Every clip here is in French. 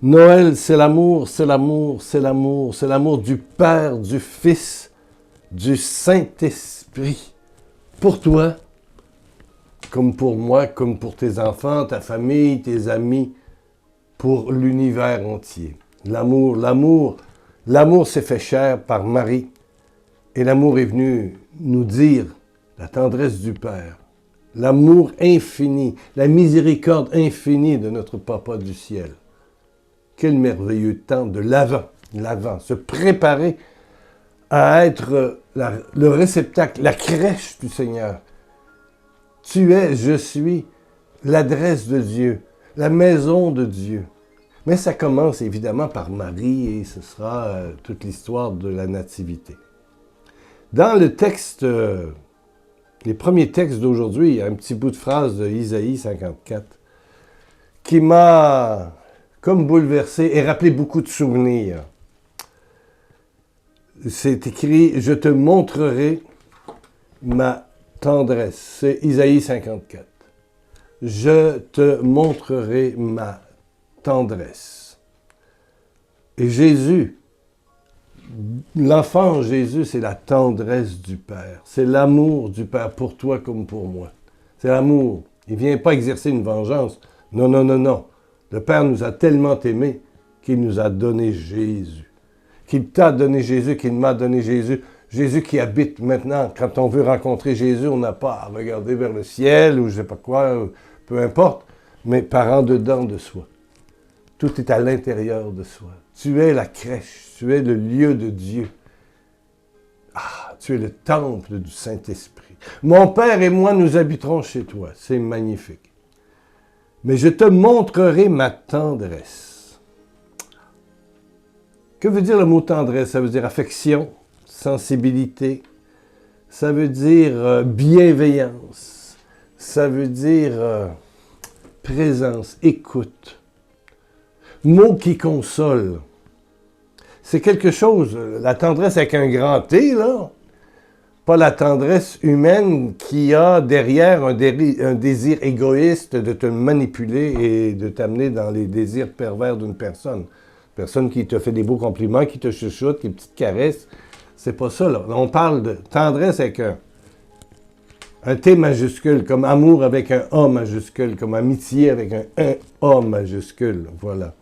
Noël, c'est l'amour, c'est l'amour, c'est l'amour, c'est l'amour du Père, du Fils, du Saint-Esprit. Pour toi, comme pour moi, comme pour tes enfants, ta famille, tes amis, pour l'univers entier. L'amour, l'amour, l'amour s'est fait chair par Marie. Et l'amour est venu nous dire la tendresse du Père, l'amour infini, la miséricorde infinie de notre Papa du ciel. Quel merveilleux temps de l'Avent, se préparer à être le réceptacle, la crèche du Seigneur. Tu es, je suis, l'adresse de Dieu, la maison de Dieu. Mais ça commence évidemment par Marie et ce sera toute l'histoire de la Nativité. Dans le texte, les premiers textes d'aujourd'hui, il y a un petit bout de phrase de Isaïe 54 qui m'a comme bouleversé et rappelé beaucoup de souvenirs. C'est écrit « Je te montrerai ma tendresse ». C'est Isaïe 54. « Je te montrerai ma tendresse ». Et Jésus, l'enfant Jésus, c'est la tendresse du Père. C'est l'amour du Père pour toi comme pour moi. C'est l'amour. Il ne vient pas exercer une vengeance. Non, non, non, non. Le Père nous a tellement aimés qu'il nous a donné Jésus. Qu'il t'a donné Jésus, qu'il m'a donné Jésus. Jésus qui habite maintenant. Quand on veut rencontrer Jésus, on n'a pas à regarder vers le ciel ou je ne sais pas quoi, peu importe, mais par en dedans de soi. Tout est à l'intérieur de soi. Tu es la crèche, tu es le lieu de Dieu. Ah, tu es le temple du Saint-Esprit. Mon Père et moi, nous habiterons chez toi. C'est magnifique. Mais je te montrerai ma tendresse. Que veut dire le mot tendresse? Ça veut dire affection, sensibilité. Ça veut dire bienveillance. Ça veut dire présence, écoute. Mot qui console. C'est quelque chose, la tendresse avec un grand T, là, pas la tendresse humaine qui a derrière un désir égoïste de te manipuler et de t'amener dans les désirs pervers d'une personne. Personne qui te fait des beaux compliments, qui te chuchote, qui te petite caresse. C'est pas ça, là. On parle de tendresse avec un T majuscule, comme amour avec un A majuscule, comme amitié avec un A majuscule. Voilà.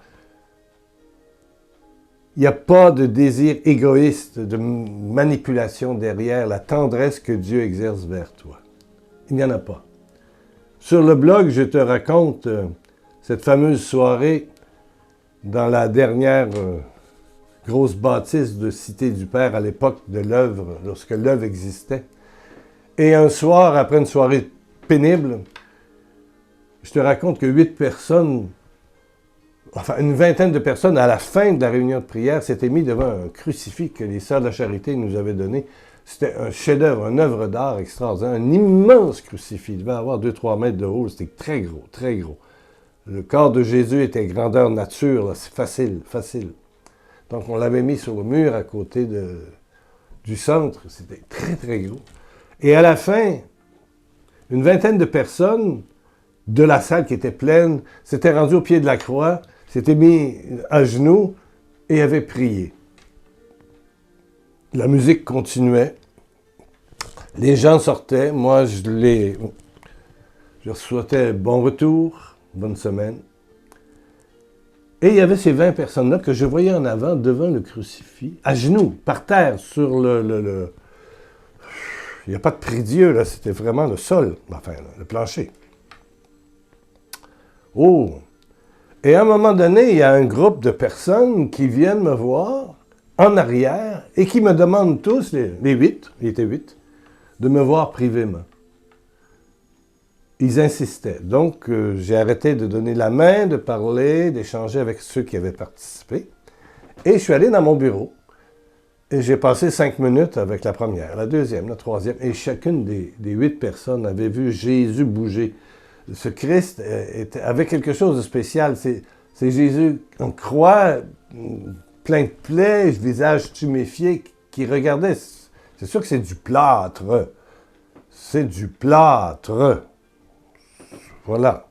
Il n'y a pas de désir égoïste, de manipulation derrière la tendresse que Dieu exerce vers toi. Il n'y en a pas. Sur le blog, je te raconte cette fameuse soirée dans la dernière grosse bâtisse de Cité du Père à l'époque de l'œuvre, lorsque l'œuvre existait. Et un soir, après une soirée pénible, je te raconte que 8 personnes, enfin une vingtaine de personnes, à la fin de la réunion de prière, s'étaient mis devant un crucifix que les Sœurs de la Charité nous avaient donné. C'était un chef-d'œuvre, une œuvre d'art extraordinaire, un immense crucifix. Il devait avoir 2-3 mètres de haut, c'était très gros, très gros. Le corps de Jésus était grandeur nature, là, c'est facile, facile. Donc on l'avait mis sur le mur à côté du centre, c'était très, très gros. Et à la fin, une vingtaine de personnes de la salle qui était pleine s'étaient rendues au pied de la croix, s'étaient mis à genoux et avaient prié. La musique continuait. Les gens sortaient. Moi, je souhaitais bon retour, bonne semaine. Et il y avait ces 20 personnes-là que je voyais en avant, devant le crucifix, à genoux, par terre, sur le il n'y a pas de prie-dieu, là, c'était vraiment le sol, enfin, le plancher. Oh! Et à un moment donné, il y a un groupe de personnes qui viennent me voir en arrière et qui me demandent tous, les 8, il était 8, de me voir privément. Ils insistaient. Donc, j'ai arrêté de donner la main, de parler, d'échanger avec ceux qui avaient participé. Et je suis allé dans mon bureau. Et j'ai passé 5 minutes avec la première, la deuxième, la troisième. Et chacune des 8 personnes avait vu Jésus bouger. Ce Christ avait quelque chose de spécial. C'est Jésus en croix, plein de plaies, visage tuméfié, qui regardait. C'est sûr que c'est du plâtre. C'est du plâtre. Voilà.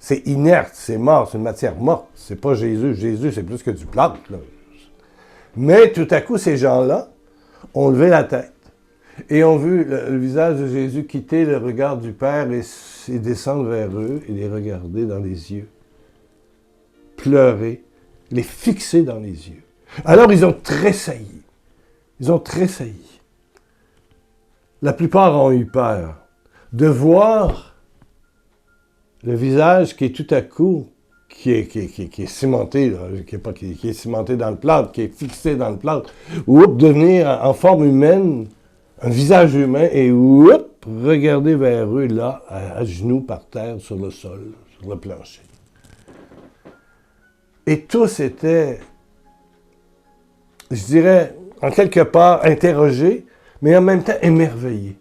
C'est inerte, c'est mort, c'est une matière morte. C'est pas Jésus. Jésus, c'est plus que du plâtre, là. Mais tout à coup, ces gens-là ont levé la tête et ont vu le visage de Jésus quitter le regard du Père et descendre vers eux et les regarder dans les yeux, pleurer, les fixer dans les yeux. Alors, ils ont tressailli. Ils ont tressailli. La plupart ont eu peur de voir le visage qui est tout à coup, qui est cimenté, là, qui est cimenté dans le plâtre, qui est fixé dans le plâtre, ou devenir en forme humaine, un visage humain, et regarder vers eux, là, à genoux par terre, sur le sol, sur le plancher. Et tous étaient, je dirais, en quelque part, interrogés, mais en même temps émerveillés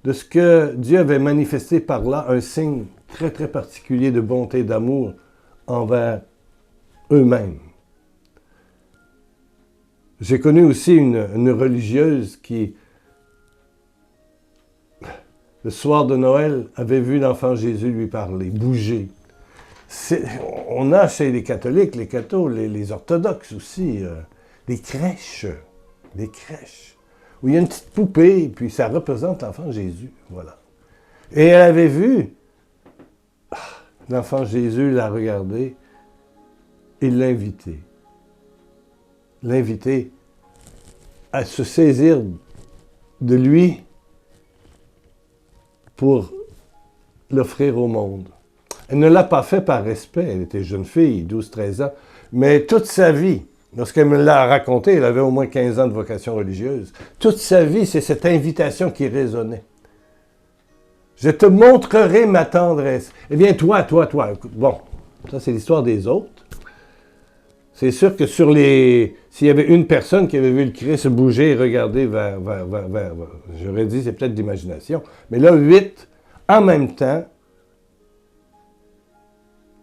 de ce que Dieu avait manifesté par là, un signe très, très particulier de bonté et d'amour envers eux-mêmes. J'ai connu aussi une religieuse qui, le soir de Noël, avait vu l'enfant Jésus lui parler, bouger. On a chez les catholiques, les cathos, les orthodoxes aussi, des crèches, où il y a une petite poupée, puis ça représente l'enfant Jésus, voilà. Et elle avait vu l'enfant Jésus la regarder et l'inviter à se saisir de lui pour l'offrir au monde. Elle ne l'a pas fait par respect, elle était jeune fille, 12-13 ans, mais toute sa vie, lorsqu'elle me l'a raconté, elle avait au moins 15 ans de vocation religieuse, toute sa vie, c'est cette invitation qui résonnait. Je te montrerai ma tendresse. Eh bien, toi, bon, ça c'est l'histoire des autres. C'est sûr que s'il y avait une personne qui avait vu le Christ se bouger et regarder vers j'aurais dit c'est peut-être d'imagination, mais là, 8, en même temps,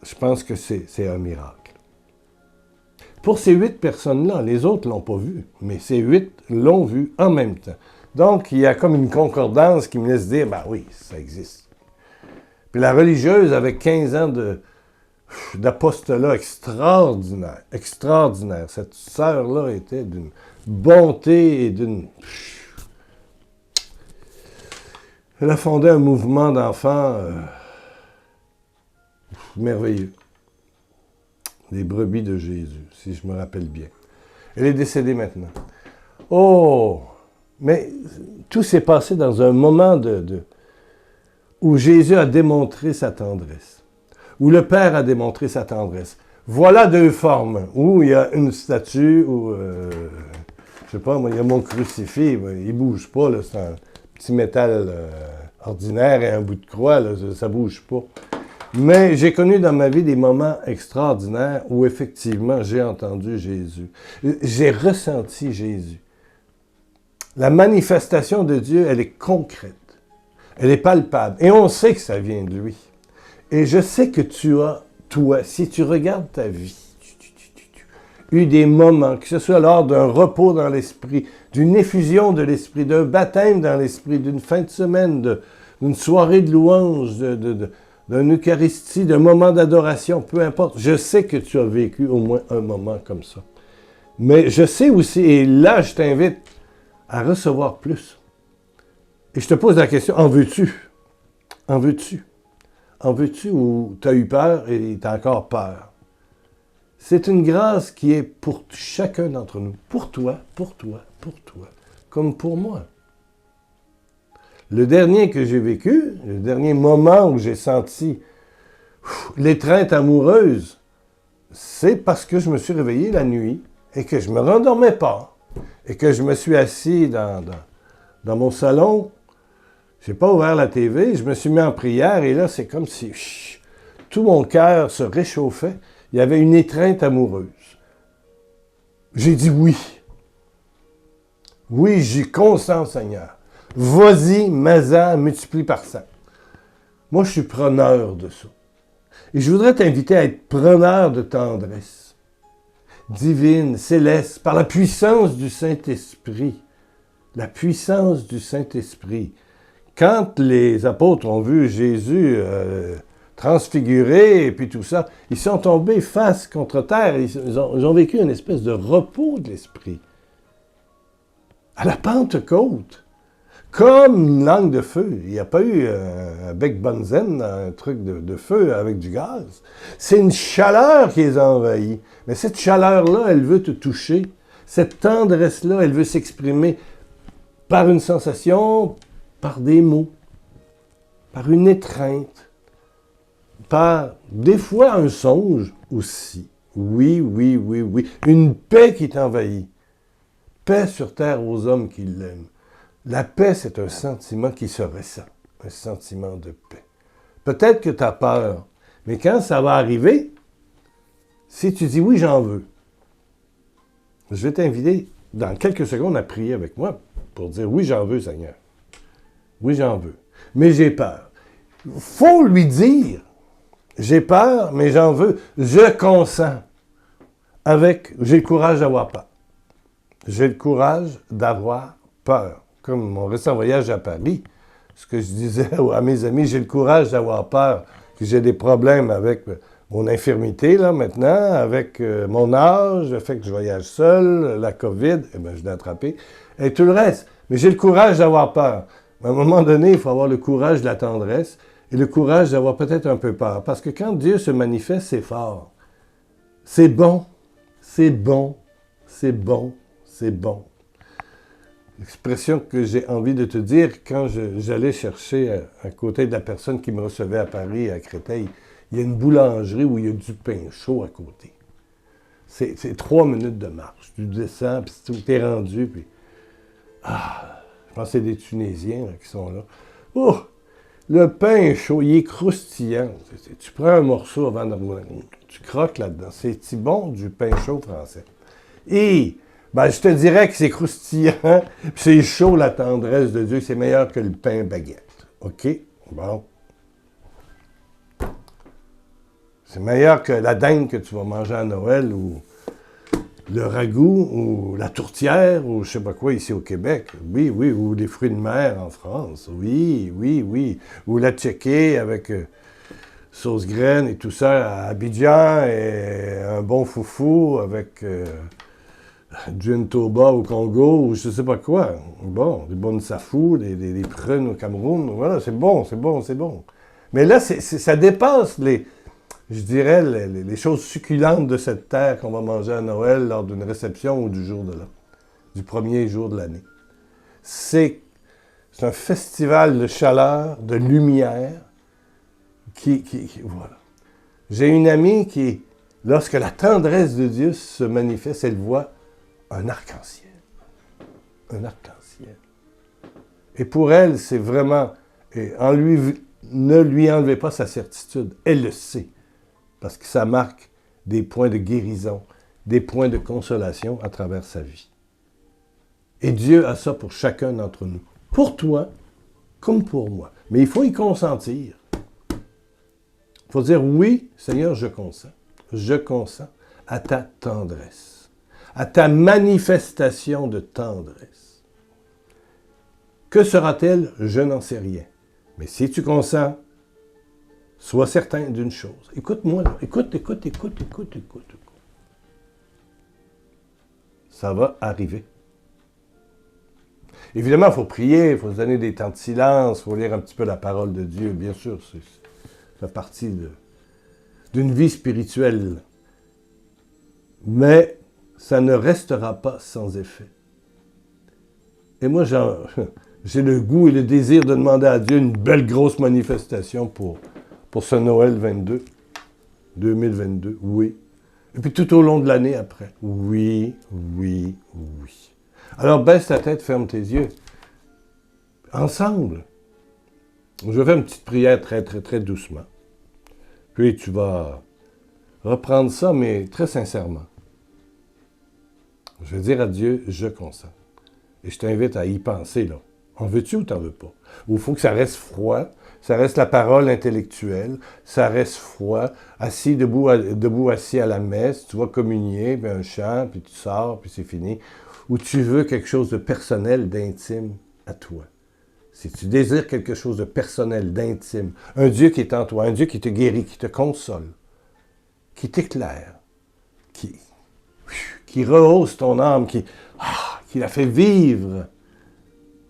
je pense que c'est un miracle. Pour ces 8 personnes-là, les autres ne l'ont pas vu, mais ces 8 l'ont vu en même temps. Donc, il y a comme une concordance qui me laisse dire, ben oui, ça existe. Puis la religieuse, avec 15 ans d'apostolat extraordinaire. Cette sœur-là était d'une bonté et d'une... Elle a fondé un mouvement d'enfants merveilleux. Les brebis de Jésus, si je me rappelle bien. Elle est décédée maintenant. Oh! Mais tout s'est passé dans un moment où Jésus a démontré sa tendresse, où le Père a démontré sa tendresse. Voilà 2 formes, où il y a une statue, où, je sais pas, moi, il y a mon crucifix, il ne bouge pas, là, c'est un petit métal ordinaire et un bout de croix, là, ça ne bouge pas. Mais j'ai connu dans ma vie des moments extraordinaires où effectivement j'ai entendu Jésus. J'ai ressenti Jésus. La manifestation de Dieu, elle est concrète. Elle est palpable. Et on sait que ça vient de lui. Et je sais que tu as, toi, si tu regardes ta vie, eu des moments, que ce soit lors d'un repos dans l'esprit, d'une effusion de l'esprit, d'un baptême dans l'esprit, d'une fin de semaine, d'une soirée de louange, d'une Eucharistie, d'un moment d'adoration, peu importe. Je sais que tu as vécu au moins un moment comme ça. Mais je sais aussi, et là, je t'invite à recevoir plus. Et je te pose la question, en veux-tu? En veux-tu? En veux-tu ou tu as eu peur et tu as encore peur? C'est une grâce qui est pour chacun d'entre nous. Pour toi, comme pour moi. Le dernier que j'ai vécu, le dernier moment où j'ai senti l'étreinte amoureuse, c'est parce que je me suis réveillé la nuit et que je ne me rendormais pas et que je me suis assis dans mon salon. Je n'ai pas ouvert la TV, je me suis mis en prière et là, c'est comme si tout mon cœur se réchauffait. Il y avait une étreinte amoureuse. J'ai dit oui. Oui, j'y consens, Seigneur. Vas-y, mets-en, multiplie par 100. Moi, je suis preneur de ça. Et je voudrais t'inviter à être preneur de tendresse divine, céleste, par la puissance du Saint-Esprit. La puissance du Saint-Esprit. Quand les apôtres ont vu Jésus transfigurés, et puis tout ça. Ils sont tombés face contre terre. Ils ont vécu une espèce de repos de l'esprit. À la Pentecôte. Comme une langue de feu. Il n'y a pas eu un bec bunzen, un truc de feu avec du gaz. C'est une chaleur qui les a envahis. Mais cette chaleur-là, elle veut te toucher. Cette tendresse-là, elle veut s'exprimer par une sensation, par des mots, par une étreinte, par des fois un songe aussi. Oui, oui, oui, oui. Une paix qui t'envahit. Paix sur terre aux hommes qui l'aiment. La paix, c'est un sentiment qui se ressent, un sentiment de paix. Peut-être que tu as peur, mais quand ça va arriver, si tu dis oui, j'en veux, je vais t'inviter dans quelques secondes à prier avec moi pour dire oui, j'en veux, Seigneur. Oui, j'en veux. Mais j'ai peur. Il faut lui dire, j'ai peur, mais j'en veux. Je consens. J'ai le courage d'avoir peur. J'ai le courage d'avoir peur. Comme mon récent voyage à Paris, ce que je disais à mes amis, j'ai le courage d'avoir peur, que j'ai des problèmes avec mon infirmité, là, maintenant, avec mon âge, le fait que je voyage seul, la COVID, eh bien, je l'ai attrapé, et tout le reste. Mais j'ai le courage d'avoir peur. Mais à un moment donné, il faut avoir le courage de la tendresse et le courage d'avoir peut-être un peu peur. Parce que quand Dieu se manifeste, c'est fort. C'est bon, c'est bon, c'est bon, c'est bon. L'expression que j'ai envie de te dire, quand j'allais chercher à côté de la personne qui me recevait à Paris, à Créteil, il y a une boulangerie où il y a du pain chaud à côté. C'est 3 minutes de marche. Tu descends, puis tu es rendu, puis... je pense que c'est des Tunisiens là, qui sont là. Oh! Le pain est chaud, il est croustillant. Tu prends un morceau avant de... Tu croques là-dedans. C'est bon du pain chaud français. Et... ben, je te dirais que c'est croustillant, puis c'est chaud, la tendresse de Dieu, c'est meilleur que le pain baguette. OK? Bon. C'est meilleur que la dinde que tu vas manger à Noël, ou le ragoût, ou la tourtière, ou je sais pas quoi ici au Québec. Oui, oui, ou les fruits de mer en France. Oui, oui, oui. Ou la tchéké avec sauce graine et tout ça à Abidjan, et un bon foufou avec... du Ntoba au Congo, ou je sais pas quoi. Bon, des bonnes safou, des prunes au Cameroun. Voilà, c'est bon, c'est bon, c'est bon. Mais là, ça dépasse je dirais, les choses succulentes de cette terre qu'on va manger à Noël lors d'une réception ou du premier jour de l'année. C'est un festival de chaleur, de lumière, voilà. J'ai une amie qui, lorsque la tendresse de Dieu se manifeste, elle voit un arc-en-ciel. Un arc-en-ciel. Et pour elle, c'est vraiment... ne lui enlevez pas sa certitude. Elle le sait. Parce que ça marque des points de guérison, des points de consolation à travers sa vie. Et Dieu a ça pour chacun d'entre nous. Pour toi, comme pour moi. Mais il faut y consentir. Il faut dire, oui, Seigneur, je consens. Je consens à ta tendresse, à ta manifestation de tendresse. Que sera-t-elle? Je n'en sais rien. Mais si tu consens, sois certain d'une chose. Écoute-moi, là. Écoute. Ça va arriver. Évidemment, il faut prier, il faut se donner des temps de silence, il faut lire un petit peu la parole de Dieu, bien sûr. Ça fait partie d'une vie spirituelle. Mais ça ne restera pas sans effet. Et moi, j'ai le goût et le désir de demander à Dieu une belle grosse manifestation pour ce Noël 2022, oui. Et puis tout au long de l'année après, oui. Alors baisse ta tête, ferme tes yeux. Ensemble. Je vais faire une petite prière très, très, très doucement. Puis tu vas reprendre ça, mais très sincèrement. Je vais dire à Dieu, je consens. Et je t'invite à y penser, là. En veux-tu ou t'en veux pas? Ou il faut que ça reste froid, ça reste la parole intellectuelle, ça reste froid, assis, debout assis à la messe, tu vas communier, puis un chant, puis tu sors, puis c'est fini. Ou tu veux quelque chose de personnel, d'intime à toi. si tu désires quelque chose de personnel, d'intime, un Dieu qui est en toi, un Dieu qui te guérit, qui te console, qui t'éclaire, qui rehausse ton âme, qui la fait vivre,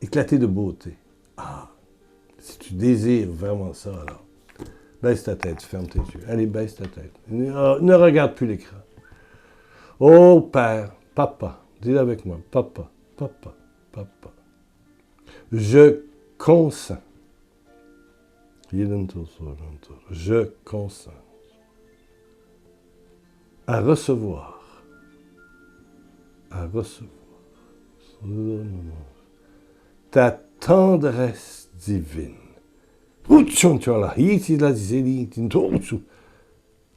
éclater de beauté. Si tu désires vraiment ça, alors, baisse ta tête, ferme tes yeux. Allez, baisse ta tête. Ne regarde plus l'écran. Oh Père, Papa, dis-le avec moi, Papa, Papa, Papa. Je consens. Je consens à recevoir ta tendresse divine.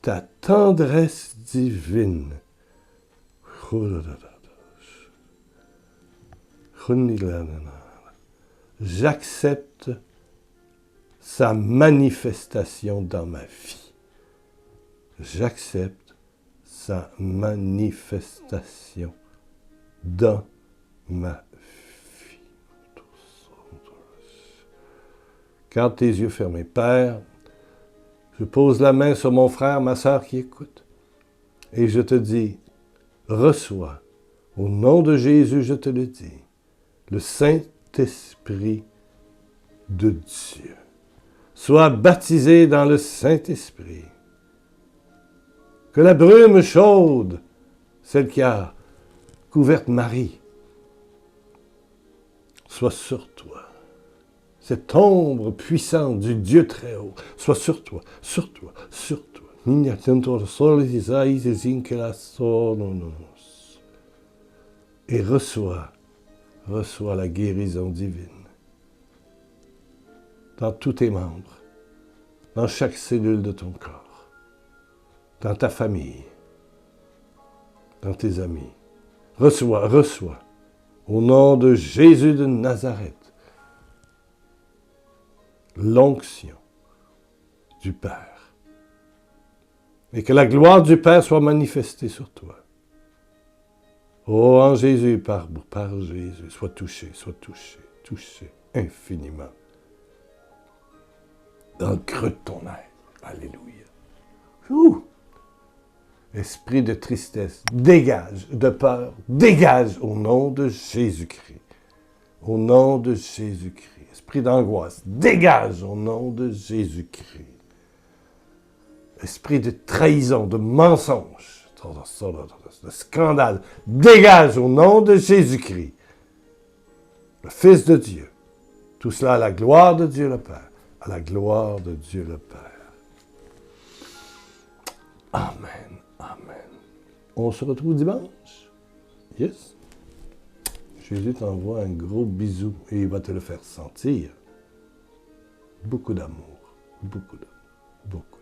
Ta tendresse divine. J'accepte sa manifestation dans ma vie. J'accepte sa manifestation dans ma vie. Garde tes yeux fermés. Père, je pose la main sur mon frère, ma sœur qui écoute, et je te dis, reçois, au nom de Jésus, je te le dis, le Saint-Esprit de Dieu. Sois baptisé dans le Saint-Esprit. Que la brume chaude, celle qui a couvert Marie, soit sur toi. Cette ombre puissante du Dieu très haut soit sur toi, sur toi, sur toi. Et reçois la guérison divine dans tous tes membres, dans chaque cellule de ton corps, dans ta famille, dans tes amis. Reçois, au nom de Jésus de Nazareth, l'onction du Père. Et que la gloire du Père soit manifestée sur toi. Oh, en Jésus, par Jésus, sois touché infiniment. Dans le creux de ton être. Alléluia. Ouh! Esprit de tristesse, dégage, de peur, dégage au nom de Jésus-Christ. Au nom de Jésus-Christ. Esprit d'angoisse, dégage au nom de Jésus-Christ. Esprit de trahison, de mensonge, de scandale, dégage au nom de Jésus-Christ. Le Fils de Dieu. Tout cela à la gloire de Dieu le Père. À la gloire de Dieu le Père. Amen. Amen. On se retrouve dimanche. Yes. Jésus t'envoie un gros bisou et il va te le faire sentir. Beaucoup d'amour. Beaucoup d'amour. Beaucoup.